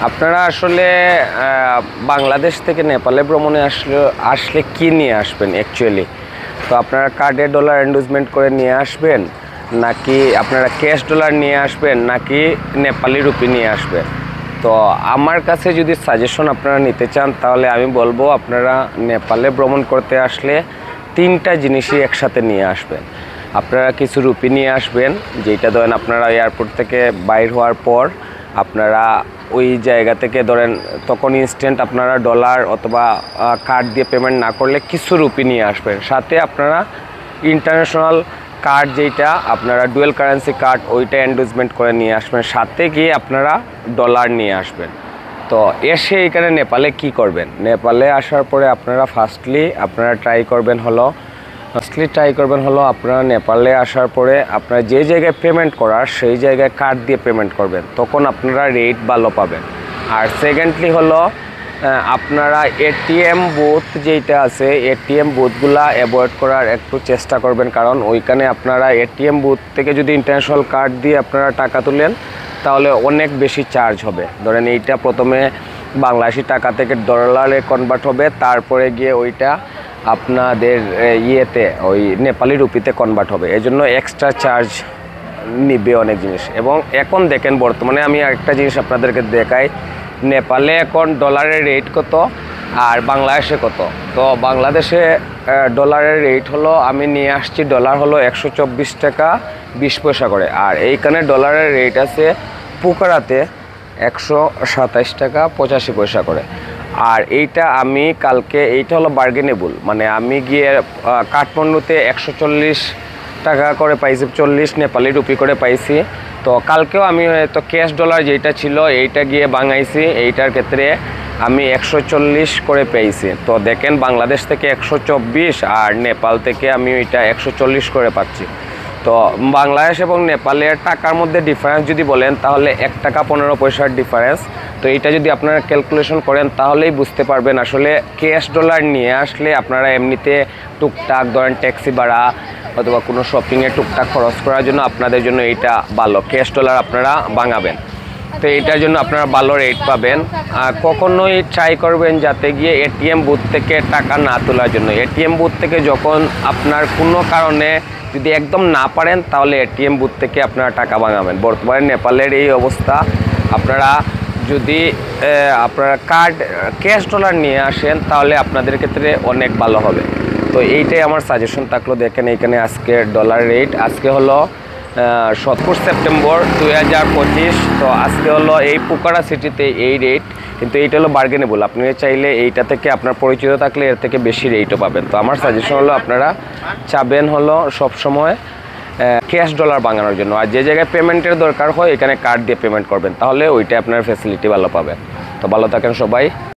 আপনারা আসলে বাংলাদেশ থেকে নেপালে ভ্রমণে আসলে কি নিয়ে আসবেন অ্যাকচুয়ালি? তো আপনারা কার্ডে ডলার এন্ডোজমেন্ট করে নিয়ে আসবেন, নাকি আপনারা ক্যাশ ডলার নিয়ে আসবেন, নাকি নেপালি রুপি নিয়ে আসবেন? তো আমার কাছে যদি সাজেশন আপনারা নিতে চান তাহলে আমি বলবো আপনারা নেপালে ভ্রমণ করতে আসলে তিনটা জিনিসই একসাথে নিয়ে আসবেন। আপনারা কিছু রুপি নিয়ে আসবেন, যেটা ধরেন আপনারা এয়ারপোর্ট থেকে বাইর হওয়ার পর আপনারা ওই জায়গা থেকে ধরেন তখন ইনস্ট্যান্ট আপনারা ডলার অথবা কার্ড দিয়ে পেমেন্ট না করলে কিছু রুপি নিয়ে আসবেন। সাথে আপনারা ইন্টারন্যাশনাল কার্ড যেটা আপনারা ডুয়েল কারেন্সি কার্ড ওইটা এন্ডোজমেন্ট করে নিয়ে আসবেন, সাথে গিয়ে আপনারা ডলার নিয়ে আসবেন। তো এসে এখানে নেপালে কি করবেন? নেপালে আসার পরে আপনারা ফার্স্টলি ট্রাই করবেন হলো আপনারা নেপালে আসার পরে আপনারা যে জায়গায় পেমেন্ট করার সেই জায়গায় কার্ড দিয়ে পেমেন্ট করবেন, তখন আপনারা রেট ভালো পাবেন। আর সেকেন্ডলি হলো আপনারা এটিএম বুথ যেটা আছে এটিএম বুথগুলা অ্যাভয়েড করার একটু চেষ্টা করবেন, কারণ ওইখানে আপনারা এটিএম বুথ থেকে যদি ইন্টারন্যাশনাল কার্ড দিয়ে আপনারা টাকা তুলেন তাহলে অনেক বেশি চার্জ হবে। ধরেন এইটা প্রথমে বাংলাদেশি টাকা থেকে ডলারে কনভার্ট হবে, তারপরে গিয়ে ওইটা আপনাদের ওই নেপালি রুপিতে কনভার্ট হবে, এই জন্য এক্সট্রা চার্জ নিবে অনেক জিনিস। এবং এখন দেখেন বর্তমানে আমি আরেকটা জিনিস আপনাদেরকে দেখাই, নেপালে এখন ডলারের রেট কত আর বাংলাদেশে কত। তো বাংলাদেশে ডলারের রেট হলো, আমি নিয়ে আসছি ডলার হলো 124 টাকা 20 পয়সা করে, আর এইখানে ডলারের রেট আছে পুকারাতে 127 টাকা 85 পয়সা করে। আর এইটা আমি কালকে, এইটা হলো বার্গেনেবল, মানে আমি গিয়ে কাঠমান্ডুতে 140 টাকা করে পাইছি, 40 নেপালি রুপি করে পাইছি। তো কালকেও আমি হয়তো ক্যাশ ডলার যেটা ছিল এইটা গিয়ে বাঙাইছি, এইটার ক্ষেত্রে আমি 140 করে পেয়েছি। তো দেখেন বাংলাদেশ থেকে 124 আর নেপাল থেকে আমি ওইটা 140 করে পাচ্ছি। তো বাংলাদেশ এবং নেপালের টাকার মধ্যে ডিফারেন্স যদি বলেন তাহলে 1 টাকা 15 পয়সার ডিফারেন্স। তো এইটা যদি আপনারা ক্যালকুলেশন করেন তাহলেই বুঝতে পারবেন আসলে ক্যাশ ডলার নিয়ে আসলে আপনারা এমনিতে টুকটাক ধরেন ট্যাক্সি ভাড়া অথবা কোনো শপিংয়ে টুকটাক খরচ করার জন্য আপনাদের জন্য এইটা ভালো, ক্যাশ ডলার আপনারা বাঙাবেন। তো এইটার জন্য আপনারা ভালো রেট পাবেন। আর কখনোই ট্রাই করবেন যাতে গিয়ে এটিএম বুথ থেকে টাকা না তোলার জন্য। এটিএম বুথ থেকে যখন আপনার কোনো কারণে যদি একদম না পারেন তাহলে এটিএম বুথ থেকে আপনারা টাকা বাঙাবেন। বর্তমানে নেপালের এই অবস্থা, আপনারা যদি আপনারা ক্যাশ ডলার নিয়ে আসেন তাহলে আপনাদের ক্ষেত্রে অনেক ভালো হবে। তো এইটাই আমার সাজেশন থাকলো। দেখেন এইখানে আজকে ডলার রেট আজকে হলো 17 সেপ্টেম্বর 2025। তো আজকে হলো এই পুকারা সিটিতে এই রেট, কিন্তু এইটা হলো বার্গেনেবল। আপনি চাইলে এইটা থেকে আপনার পরিচিত থাকলে এর থেকে বেশি রেটও পাবেন। তো আমার সাজেশন হলো আপনারা চাবেন হলো সবসময় ক্যাশ ডলার বাঙানোর জন্য, আর যে জায়গায় পেমেন্টের দরকার হয় এখানে কার্ড দিয়ে পেমেন্ট করবেন, তাহলে ওইটা আপনার ফ্যাসিলিটি ভালো পাবেন। তো ভালো থাকেন সবাই।